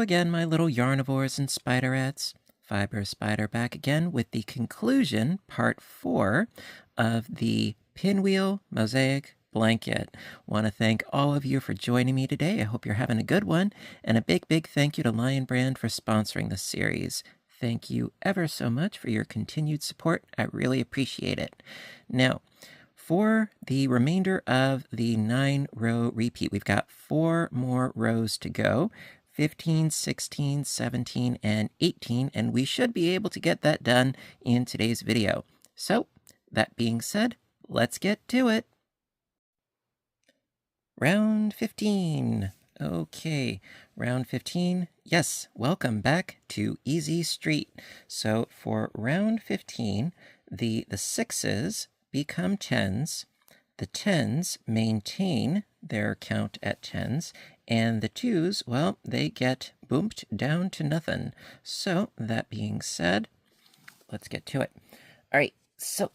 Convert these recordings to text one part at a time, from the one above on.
again, my little yarnivores and spiderettes. Fiber Spider back again with the conclusion, part 4 of the Pinwheel Mosaic blanket. Want to thank all of you for joining me today. I hope you're having a good one. And a big, big thank you to Lion Brand for sponsoring the series. Thank you ever so much for your continued support. I really appreciate it. Now, for the remainder of the 9-row repeat, we've got 4 more rows to go. 15, 16, 17, and 18, and we should be able to get that done in today's video. So, that being said, let's get to it. Round 15. Okay, round 15. Yes, welcome back to Easy Street. So for round 15, the 6s become 10s. The 10s maintain their count at 10s, and the 2s, well, they get boomped down to nothing. So, that being said, let's get to it. All right, so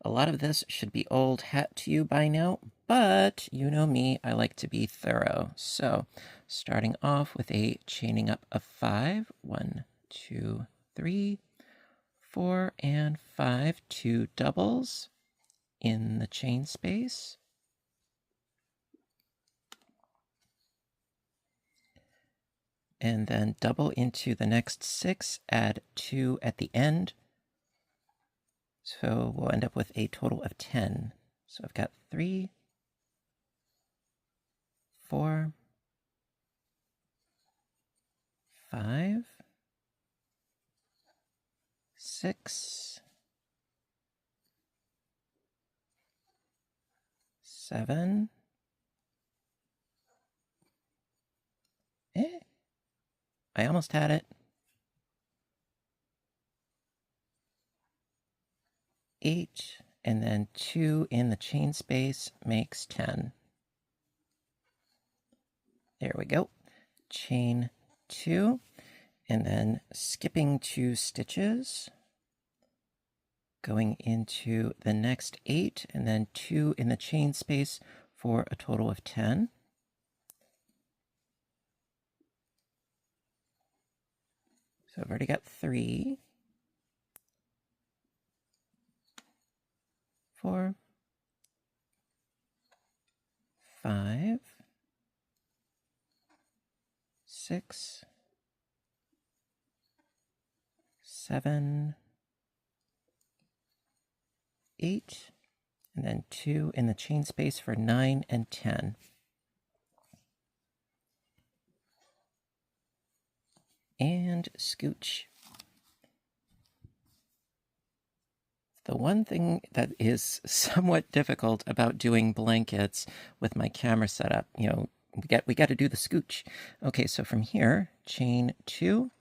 a lot of this should be old hat to you by now, but you know me, I like to be thorough. So, starting off with a chaining up of 5. 1, 2, 3, 4, and 5. 2 doubles in the chain space. And then double into the next 6, add 2 at the end. So we'll end up with a total of 10. So I've got 3, 4, 5, 6, 7, I almost had it. 8, and then 2 in the chain space makes 10. There we go. Chain 2, and then skipping 2 stitches, going into the next 8, and then 2 in the chain space for a total of 10. So I've already got 3, 4, 5, 6, 7, 8, and then 2 in the chain space for 9 and 10. And scooch. The one thing that is somewhat difficult about doing blankets with my camera setup, we got to do the scooch. Okay, so from here, chain 2,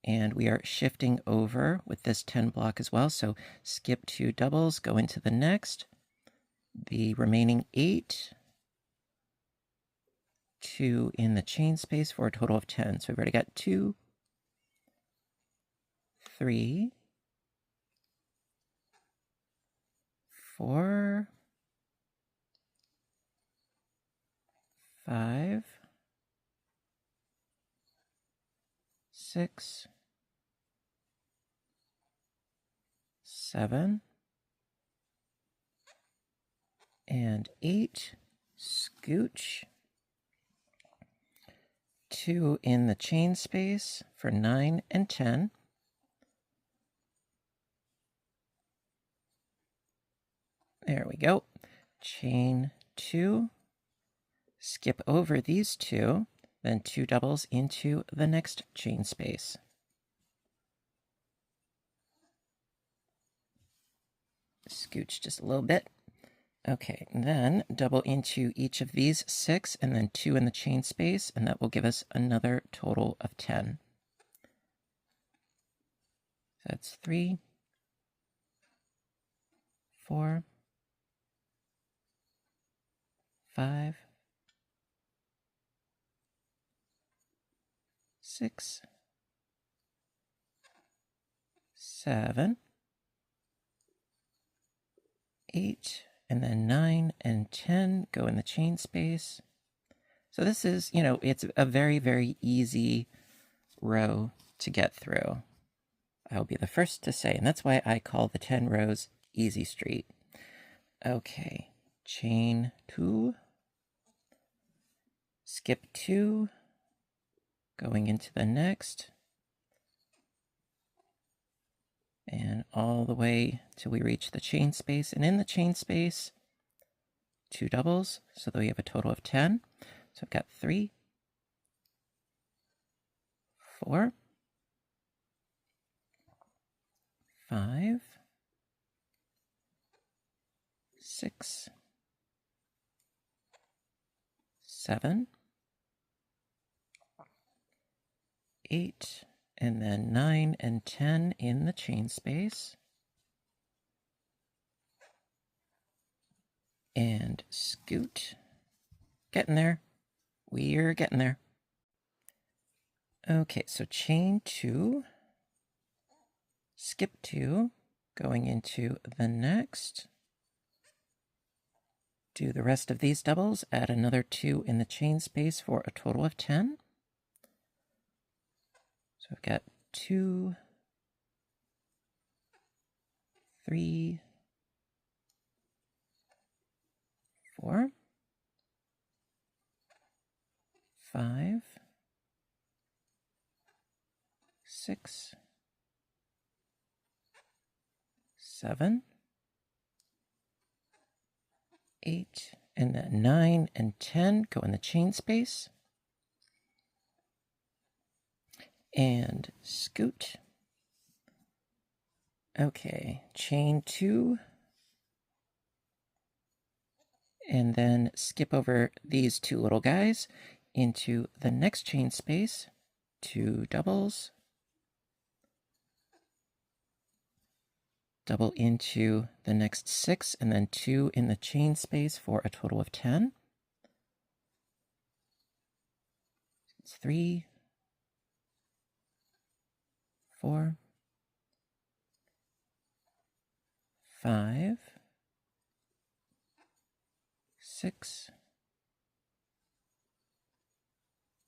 and we are shifting over with this 10 block as well. So skip 2 doubles, go into the next. The remaining 8, 2 in the chain space for a total of 10. So we've already got 2, 3, 4, 5, 6, 7, and 8. Scooch. 2 in the chain space for 9 and 10. There we go. Chain 2. Skip over these 2, then 2 doubles into the next chain space. Scooch just a little bit. Okay, then double into each of these 6, and then 2 in the chain space, and that will give us another total of 10. That's 3, 4, 5, 6, 7, 8, and then 9 and 10 go in the chain space. So this is, you know, it's a very, very easy row to get through. I'll be the first to say, and that's why I call the 10 rows Easy Street. Okay, chain 2, skip 2, going into the next, and all the way till we reach the chain space, and in the chain space, 2 doubles, so that we have a total of 10. So I've got 3, 4, 5, 6, 7, 8, and then 9 and 10 in the chain space. And scoot. Getting there. We're getting there. Okay, so chain 2, skip 2, going into the next. Do the rest of these doubles, add another 2 in the chain space for a total of 10. So I've got 2, 3, 4, 5, 6, 7, 8, and then 9 and 10 go in the chain space. And scoot. Okay, chain 2. And then skip over these 2 little guys into the next chain space, 2 doubles, double into the next 6, and then 2 in the chain space for a total of 10. It's 3, 4, 5, 6,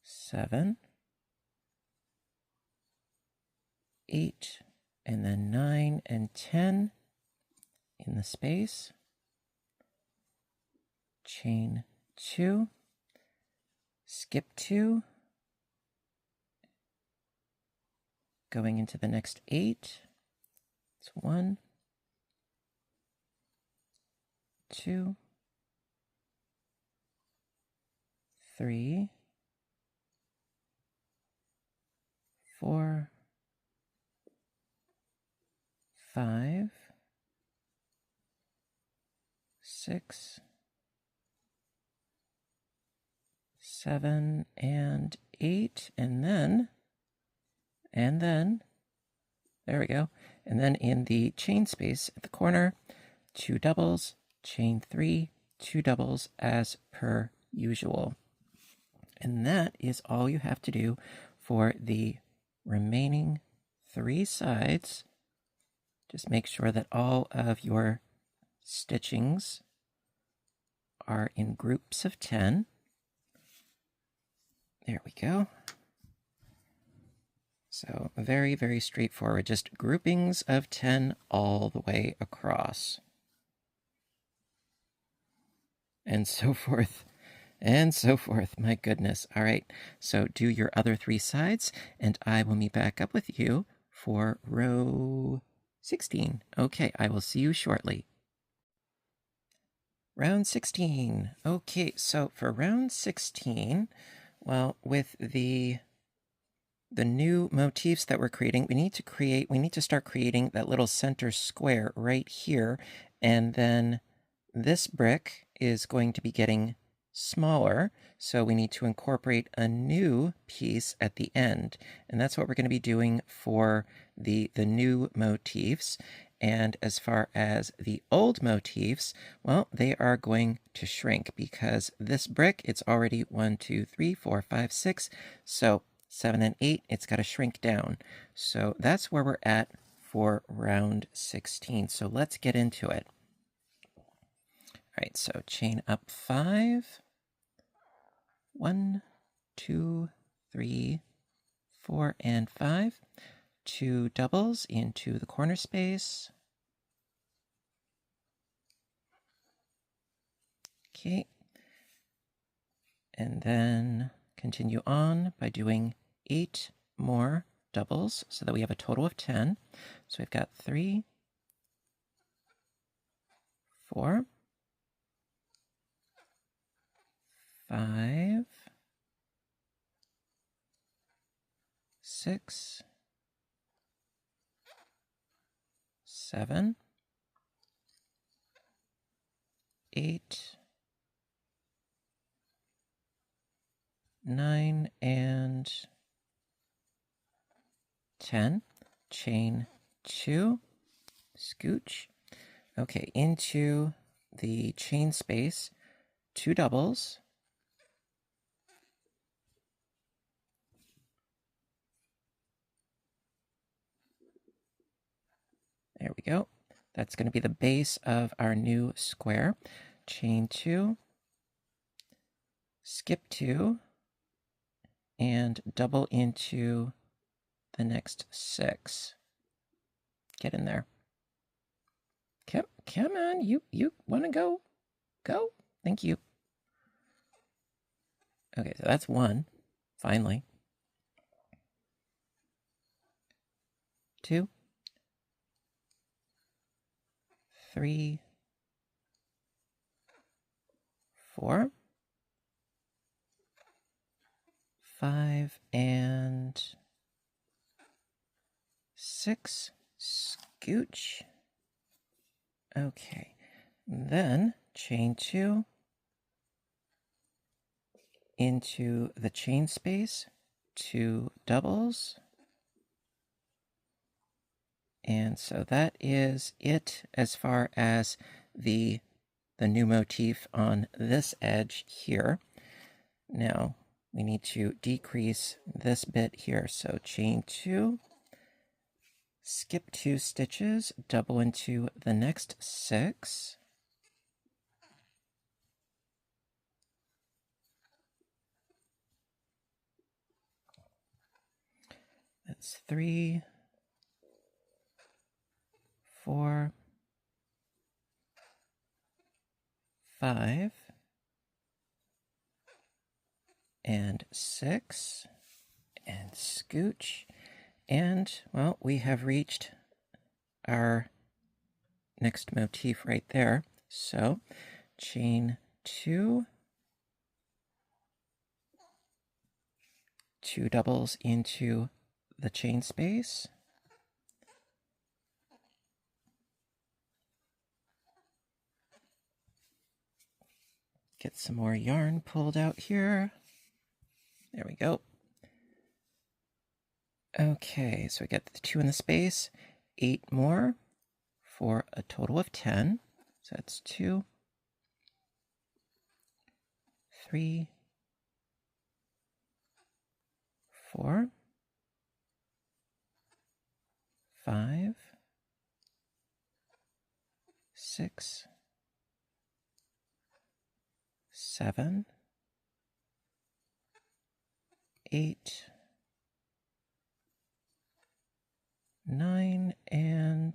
7, 8, and then 9 and 10 in the space. Chain 2, skip 2, going into the next 8. It's 1, 2, 3, 4, 5, 6, 7, and 8, and then, there we go. And then in the chain space at the corner, 2 doubles, chain 3, 2 doubles as per usual. And that is all you have to do for the remaining 3 sides. Just make sure that all of your stitchings are in groups of 10. There we go. So very, very straightforward, just groupings of 10 all the way across. And so forth, and so forth, my goodness. All right, so do your other 3 sides, and I will meet back up with you for row 16. Okay, I will see you shortly. Round 16. Okay, so for round 16, well, with the new motifs that we're creating, we need to start creating that little center square right here, and then this brick is going to be getting smaller, so we need to incorporate a new piece at the end, and that's what we're going to be doing for the new motifs. And as far as the old motifs, well, they are going to shrink because this brick, it's already 1, 2, 3, 4, 5, 6, so 7 and 8, it's got to shrink down. So that's where we're at for round 16. So let's get into it. All right, so chain up 5, 1, 2, 3, 4, and 5. 2 doubles into the corner space. Okay. And then continue on by doing 8 more doubles so that we have a total of 10. So we've got 3, 4, 5, 6, 7, 8, 9, and 10. Chain 2, scooch. Okay, into the chain space, 2 doubles. There we go. That's going to be the base of our new square. Chain 2, skip 2, and double into the next 6. Get in there. Come on, you want to go? Go. Thank you. Okay, so that's 1, finally. 2, 3, 4, 5, and 6. Scooch. Okay, then chain 2 into the chain space, 2 doubles. And so that is it as far as the new motif on this edge here. Now we need to decrease this bit here. So chain 2, skip 2 stitches, double into the next 6. That's 3, 4, 5, and 6, and scooch. And, well, we have reached our next motif right there. So, chain 2, 2 doubles into the chain space. Get some more yarn pulled out here. There we go. Okay, so we get the 2 in the space, 8 more for a total of 10. So that's 2, 3, 4, 5, 6, 7, 8, 9, and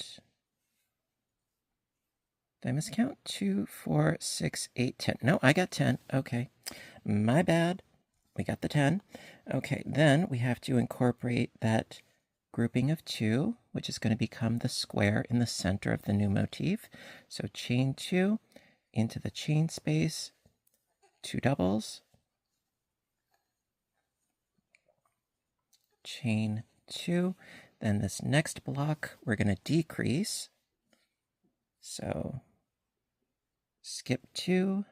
did I miscount? 2, 4, 6, 8, 10. No, I got 10. Okay, my bad. We got the 10. Okay, then we have to incorporate that grouping of 2, which is going to become the square in the center of the new motif. So chain 2 into the chain space, 2 doubles, chain 2. Then this next block we're going to decrease. So skip 2,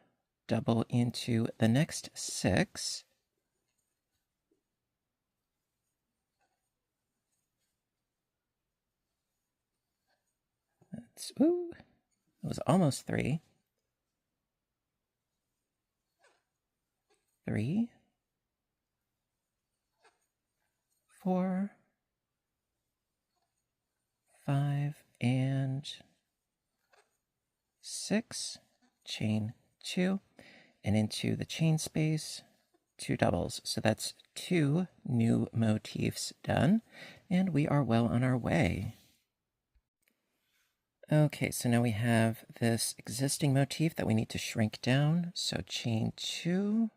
double into the next 6. Ooh, it was almost 3. 3, 4, 5, and 6. Chain 2 and into the chain space, 2 doubles. So that's 2 new motifs done, and we are well on our way. Okay, so now we have this existing motif that we need to shrink down. So chain 2,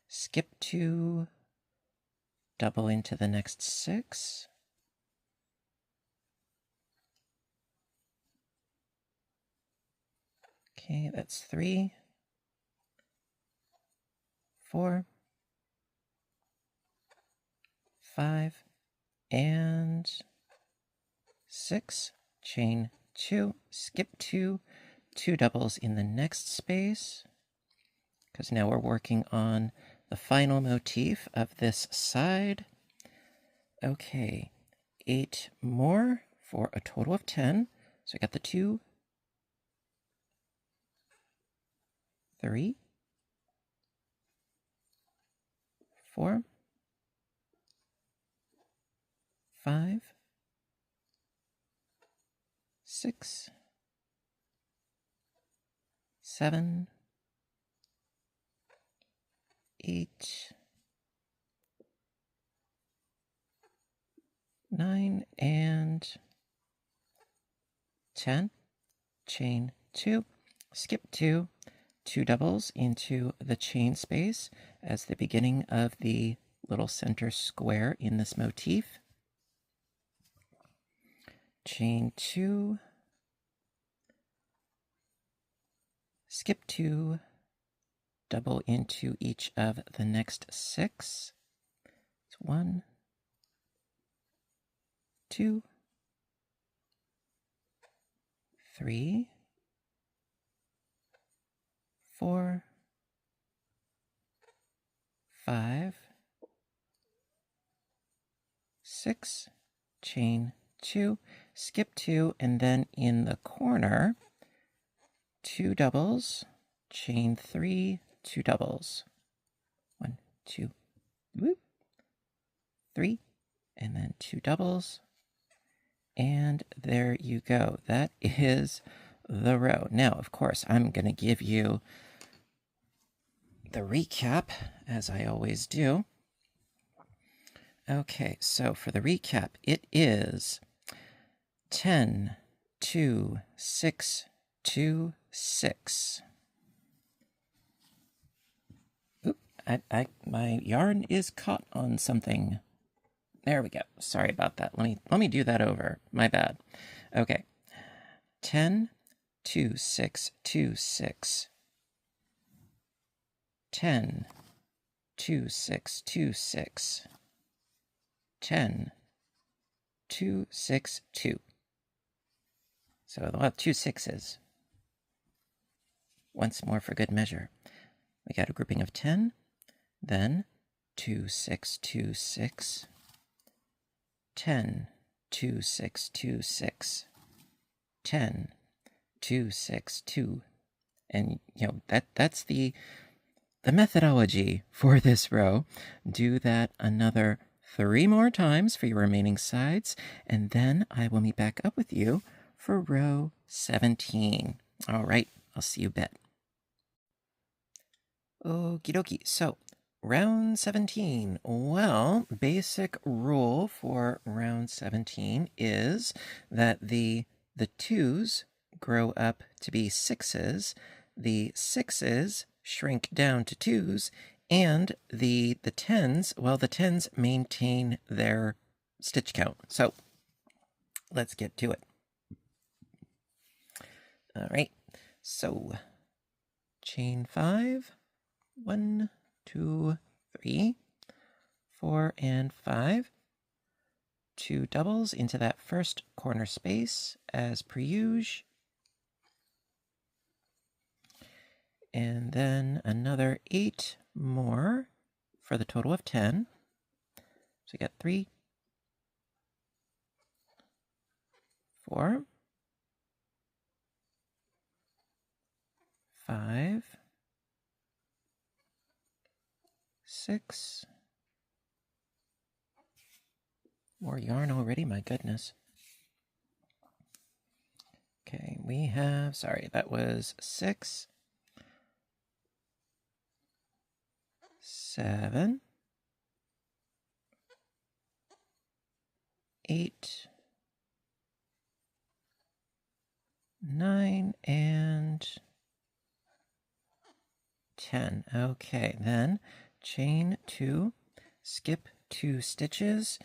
skip 2, double into the next 6. Okay, that's 3, 4, 5, and 6. Chain 2, skip 2, 2 doubles in the next space, because now we're working on the final motif of this side. Okay, 8 more for a total of 10. So I got the 2, 3, 4, 5, 6, 7, 8, 9, and 10. Chain 2, skip 2, 2 doubles into the chain space as the beginning of the little center square in this motif. Chain 2, skip 2, double into each of the next 6. It's 1, 2, 3, 4, 5, 6, chain 2, skip 2, and then in the corner, 2 doubles, chain 3, 2 doubles. 1, 2, whoop, 3, and then 2 doubles. And there you go. That is the row. Now, of course, I'm going to give you the recap, as I always do. Okay, so for the recap, it is 10, 2, 6, 2, 6. Oop, my yarn is caught on something. There we go. Sorry about that. Let me do that over. My bad. Okay. 10, 2, 6, 2, 6. 10, 2, 6, 2, 6. 10, 2, 6, 2. So we'll have 2 6s. Once more for good measure. We got a grouping of 10, then 2, 6, 2, 6. 10, 2, 6, 2, 6. 10, 2, 6, 2. And, that's the methodology for this row. Do that another 3 more times for your remaining sides, and then I will meet back up with you for row 17. All right, I'll see you a bit. Okie dokie. So, round 17. Well, basic rule for round 17 is that the 2s grow up to be 6s, the 6s shrink down to 2s, and the 10s, well, the 10s maintain their stitch count. So, let's get to it. All right, so chain 5, 1, 2, 3, 4, and 5. 2 doubles into that first corner space as per usual. And then another 8 more for the total of 10. So we got 3, 4, 5, 6. More yarn already, my goodness. Okay, we have, sorry, that was 6. 7, 8, 9, and 10. Okay, then chain 2, skip 2 stitches,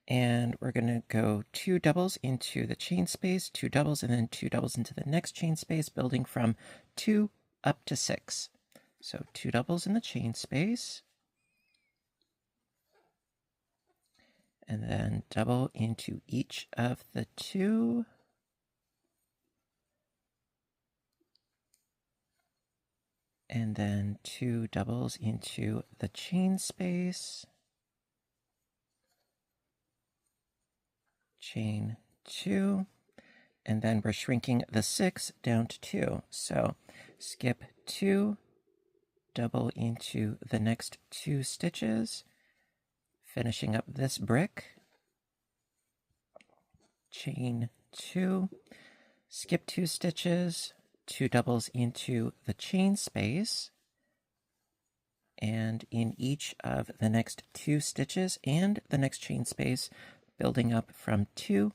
and we're going to go 2 doubles into the chain space, 2 doubles, and then 2 doubles into the next chain space, building from 2 up to 6. So 2 doubles in the chain space, and then double into each of the 2. And then 2 doubles into the chain space, chain 2, and then we're shrinking the 6 down to 2. So skip 2, double into the next 2 stitches, finishing up this brick, chain 2, skip 2 stitches, 2 doubles into the chain space, and in each of the next 2 stitches and the next chain space, building up from 2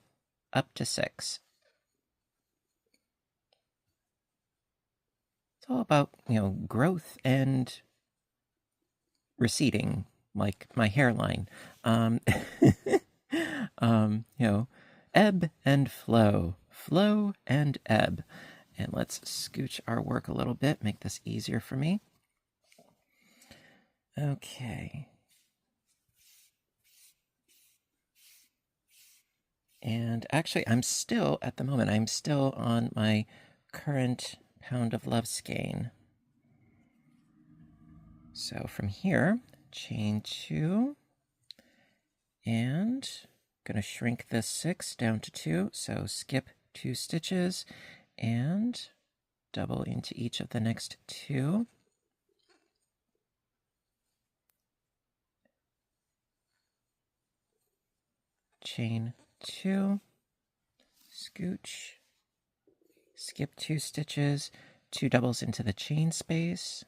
up to 6. It's all about, growth and receding, like my hairline. Ebb and flow, flow and ebb. And let's scooch our work a little bit, make this easier for me. Okay. And actually, I'm still on my current Pound of Love skein. So from here, chain 2, and I'm going to shrink this 6 down to 2, so skip 2 stitches, and double into each of the next 2. Chain 2, scooch, skip 2 stitches, 2 doubles into the chain space,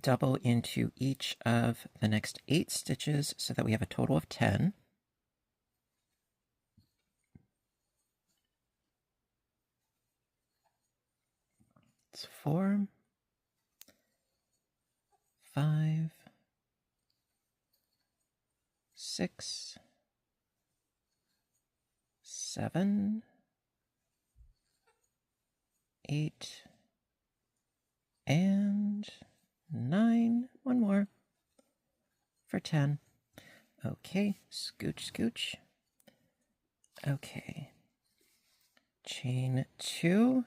double into each of the next 8 stitches so that we have a total of 10. It's 4, 5, 6, 7, 8, and 9. One more for 10. Okay, scooch, scooch. Okay. Chain 2.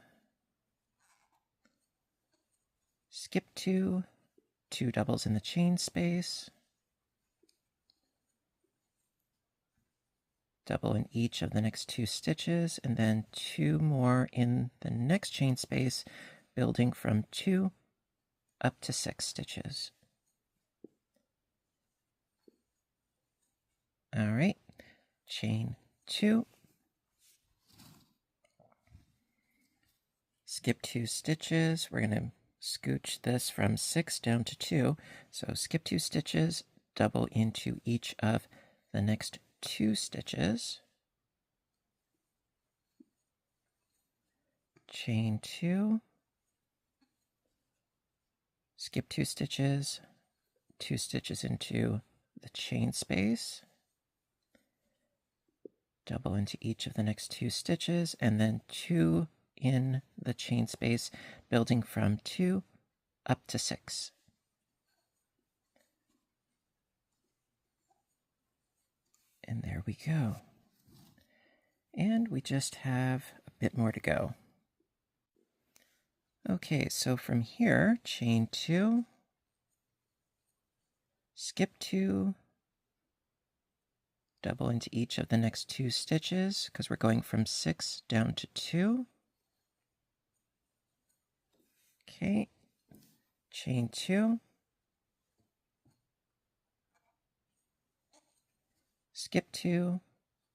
Skip 2. 2 doubles in the chain space. Double in each of the next 2 stitches, and then 2 more in the next chain space, building from 2 up to 6 stitches. All right, chain 2, skip 2 stitches. We're going to scooch this from 6 down to 2. So skip 2 stitches, double into each of the next 2 stitches, chain 2, skip 2 stitches, 2 stitches into the chain space, double into each of the next 2 stitches, and then 2 in the chain space, building from 2 up to 6. And there we go. And we just have a bit more to go. Okay, so from here, chain 2, skip 2, double into each of the next 2 stitches, because we're going from 6 down to 2. Okay, chain 2, skip 2,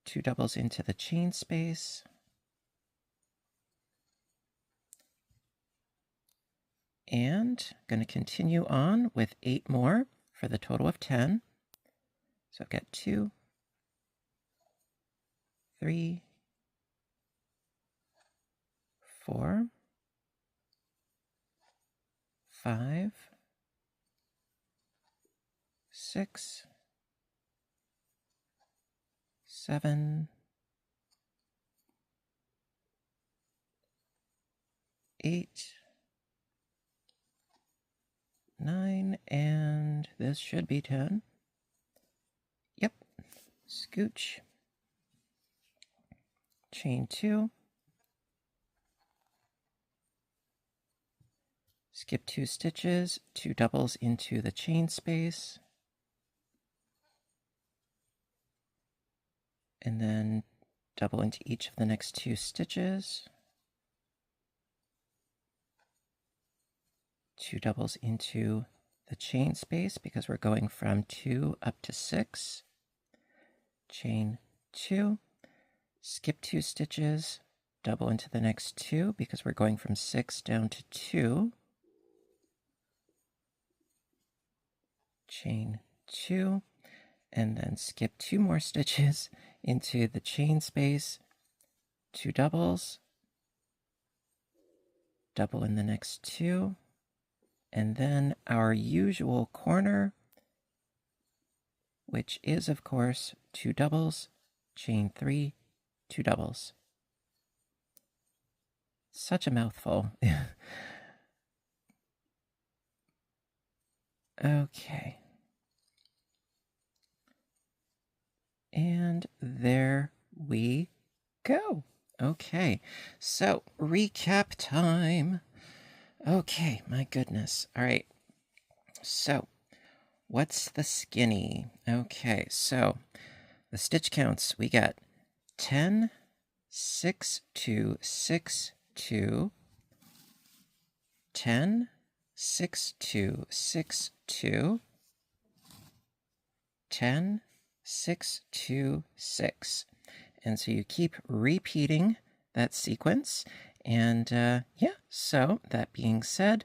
2 doubles into the chain space, And I'm going to continue on with 8 more for the total of 10. So I've got 2, 3, 4, 5, 6, 7, 8, 9, and this should be 10. Yep. Scooch. Chain 2. Skip 2 stitches, 2 doubles into the chain space, and then double into each of the next 2 stitches, 2 doubles into the chain space because we're going from 2 up to 6, chain 2, skip 2 stitches, double into the next 2 because we're going from 6 down to 2, chain 2, and then skip 2 more stitches into the chain space, 2 doubles, double in the next 2, and then our usual corner, which is, of course, 2 doubles, chain 3, 2 doubles. Such a mouthful. Okay. And there we go. Okay, so recap time. Okay, my goodness. All right, so what's the skinny? Okay, so the stitch counts, we got 10, 6, 2, 6, 2, 10, 6, 2, 6, 2, 10, 6, 2, 6. And so you keep repeating that sequence. And yeah, so that being said,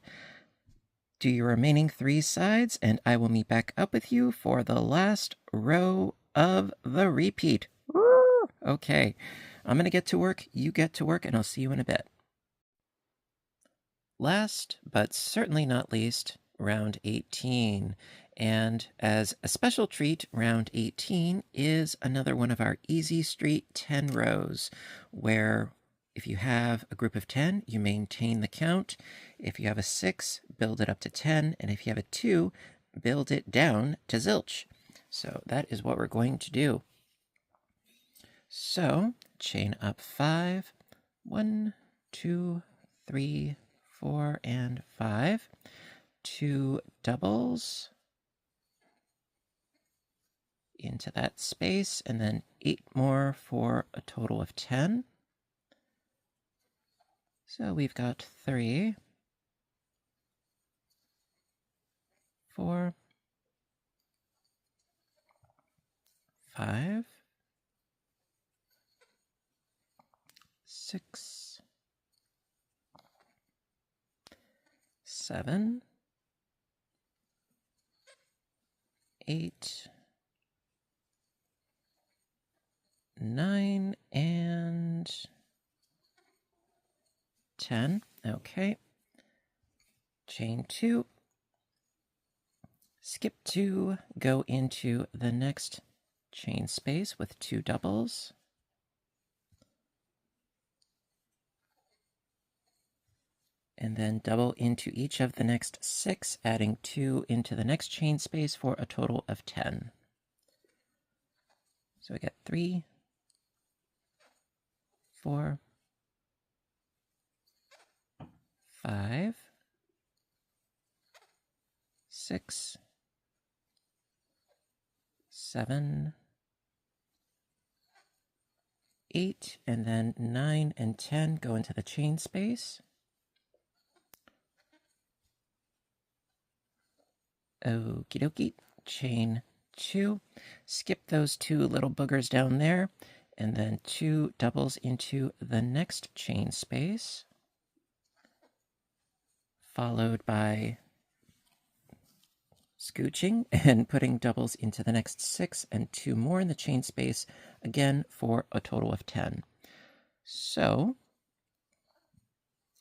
do your remaining 3 sides, and I will meet back up with you for the last row of the repeat. Woo! Okay, I'm going to get to work, you get to work, and I'll see you in a bit. Last, but certainly not least, round 18. And as a special treat, round 18 is another one of our Easy Street 10 rows, where if you have a group of 10, you maintain the count. If you have a 6, build it up to 10. And if you have a 2, build it down to zilch. So that is what we're going to do. So chain up 5, 1, 2, 3, 4, and 5. 2 doubles into that space, and then 8 more for a total of 10. So we've got 3, 4, 5, 6, 7, 8, 9, and 10. Okay. Chain 2. Skip 2. Go into the next chain space with 2 doubles. And then double into each of the next 6, adding 2 into the next chain space for a total of 10. So we get 3, 4, 5, 6, 7, 8, and then 9 and 10 go into the chain space. Okie dokie, chain 2, skip those 2 little boogers down there, and then 2 doubles into the next chain space. followed by scooching and putting doubles into the next 6 and 2 more in the chain space, again for a total of 10. So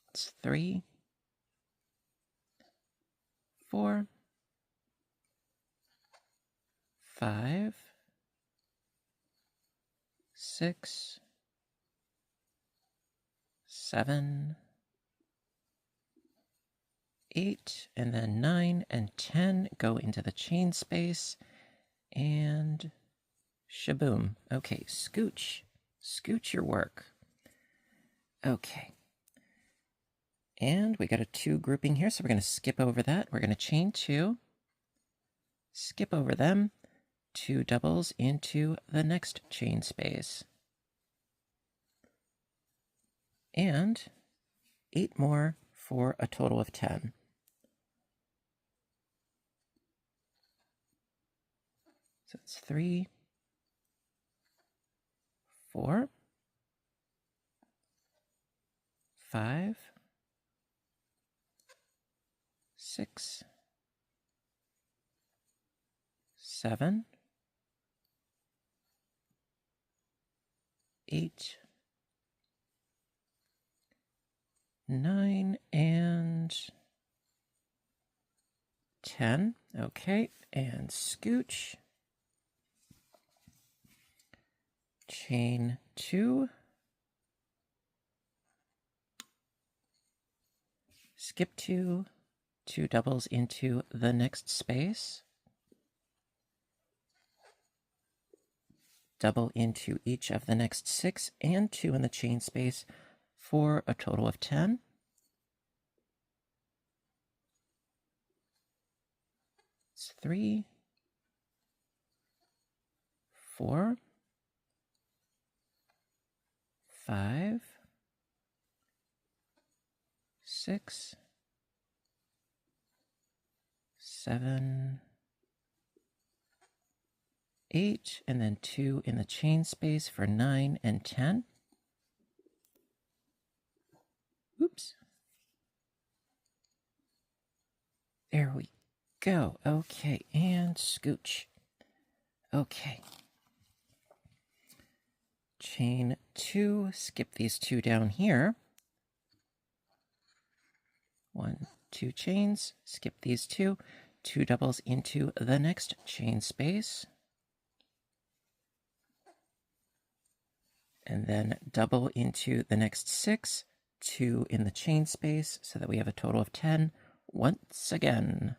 it's 3, 4, 5, 6, 7, 8, and then 9 and 10 go into the chain space, and shaboom. Okay, scooch your work. Okay. And we got a 2 grouping here, so we're going to skip over that. We're going to chain 2, skip over them, 2 doubles into the next chain space. And 8 more for a total of 10. So it's 3, 4, 5, 6, 7, 8, 9, and 10. Okay, and scooch. Chain 2. Skip 2, 2 doubles into the next space. Double into each of the next 6 and 2 in the chain space for a total of 10. It's 3, 4, 5, 6, 7, 8, and then 2 in the chain space for 9 and 10. Oops. There we go. Okay, and scooch. Okay. Chain 2, skip these 2 down here. 1, 2 chains, skip these 2, 2 doubles into the next chain space. And then double into the next 6, 2 in the chain space, so that we have a total of 10 once again.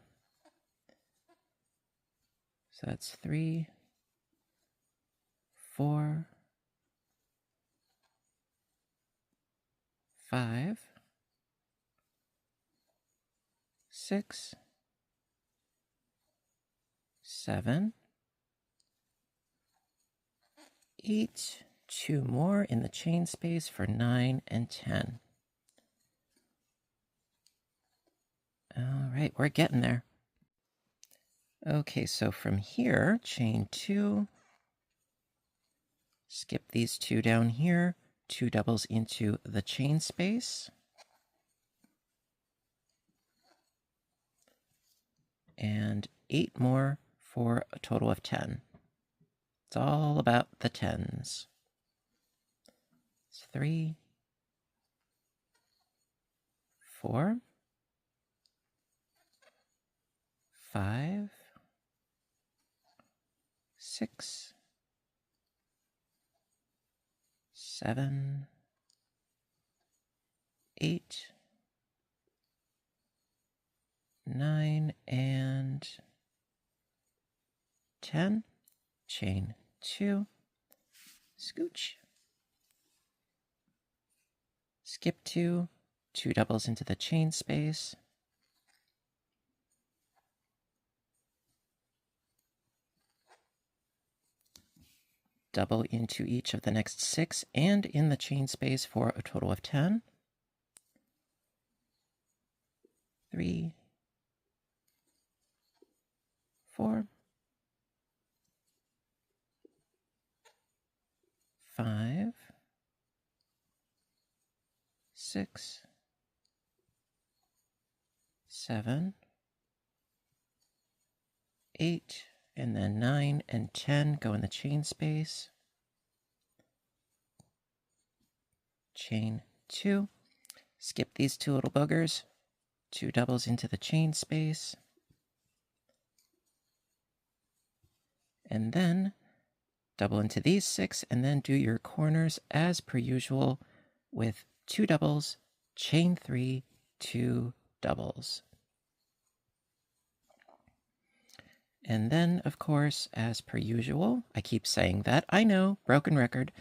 So that's 3, 4, 5, 6, 7, 8, 2 more in the chain space for 9 and 10. All right, we're getting there. Okay, so from here, chain 2, skip these 2 down here, 2 doubles into the chain space. And 8 more for a total of 10. It's all about the 10s. It's 3, 4, 5, 6, 7, 8, 9, and 10. Chain 2, scooch. Skip 2, 2 doubles into the chain space. Double into each of the next 6 and in the chain space for a total of 10. 3, 4, 5, 6, 7, 8, and then 9 and 10 go in the chain space. Chain 2. Skip these two little boogers. 2 doubles into the chain space. And then double into these 6, and then do your corners as per usual with 2 doubles, chain 3, 2 doubles. And then, of course, as per usual, I keep saying that, I know, broken record,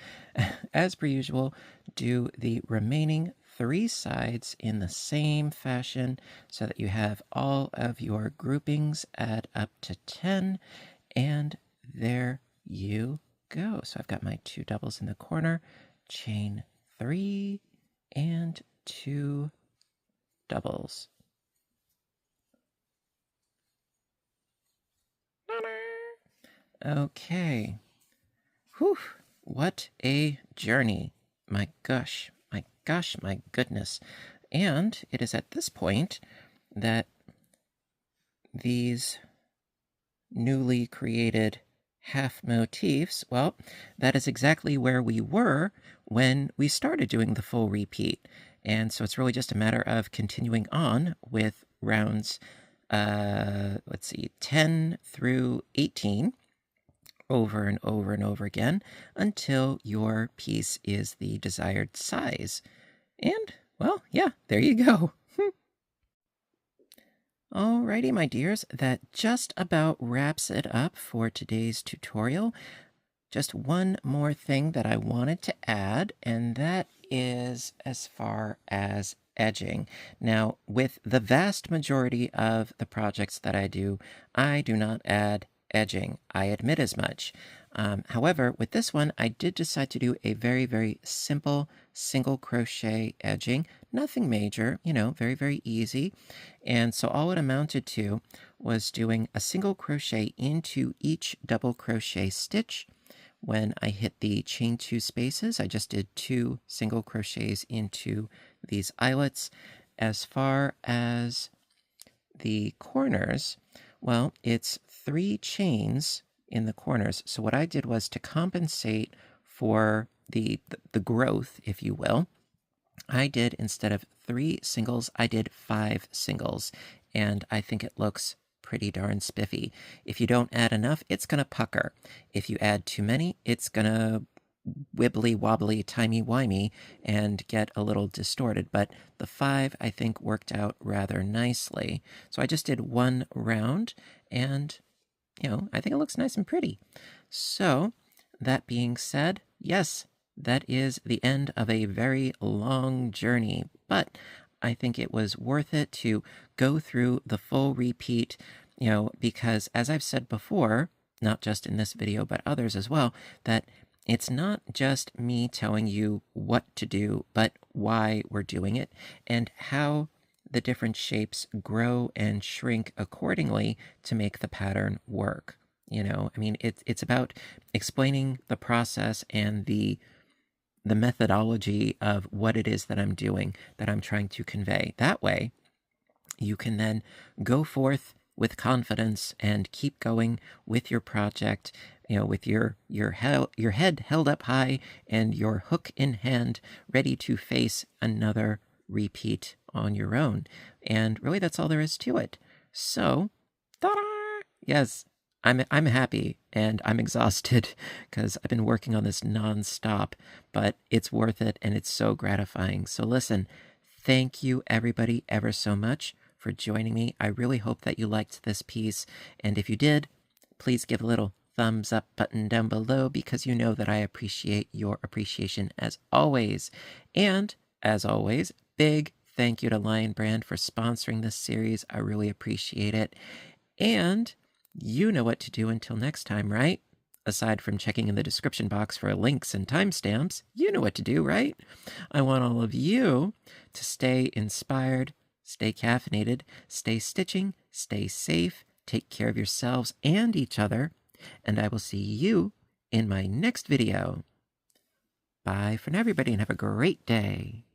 as per usual, do the remaining 3 sides in the same fashion so that you have all of your groupings add up to 10, and there you go. So I've got my 2 doubles in the corner, chain 3, and 2 doubles. Okay. Whew, what a journey. My gosh, my goodness. And it is at this point that these newly created half motifs, well, that is exactly where we were when we started doing the full repeat. And so it's really just a matter of continuing on with rounds, 10 through 18 over and over and over again until your piece is the desired size. And, well, yeah, there you go. Alrighty, my dears, that just about wraps it up for today's tutorial. Just one more thing that I wanted to add, and that is as far as edging. Now, with the vast majority of the projects that I do not add edging. I admit as much. However, with this one, I did decide to do a very, very simple single crochet edging. Nothing major, very, very easy. And so all it amounted to was doing a single crochet into each double crochet stitch. When I hit the chain 2 spaces, I just did 2 single crochets into these eyelets. As far as the corners, well, it's 3 chains in the corners. So what I did was to compensate for the growth, if you will, I did, instead of 3 singles, I did 5 singles. And I think it looks pretty darn spiffy. If you don't add enough, it's going to pucker. If you add too many, it's going to wibbly wobbly, timey-wimey, and get a little distorted. But the 5, I think, worked out rather nicely. So I just did 1 round, and, I think it looks nice and pretty. So, that being said, yes, that is the end of a very long journey, but I think it was worth it to go through the full repeat, because as I've said before, not just in this video, but others as well, that it's not just me telling you what to do, but why we're doing it and how the different shapes grow and shrink accordingly to make the pattern work. It's about explaining the process and the methodology of what it is that I'm doing, that I'm trying to convey. That way, you can then go forth with confidence and keep going with your project, with your head held up high and your hook in hand, ready to face another repeat on your own. And really, that's all there is to it. So, ta-da! Yes, I'm happy and I'm exhausted because I've been working on this nonstop, but it's worth it and it's so gratifying. So listen, thank you everybody ever so much for joining me. I really hope that you liked this piece, and if you did, please give a little thumbs up button down below because you know that I appreciate your appreciation as always. And as always, big thank you to Lion Brand for sponsoring this series. I really appreciate it. And you know what to do until next time, right? Aside from checking in the description box for links and timestamps, you know what to do, right? I want all of you to stay inspired, stay caffeinated, stay stitching, stay safe, take care of yourselves and each other, and I will see you in my next video. Bye for now, everybody, and have a great day.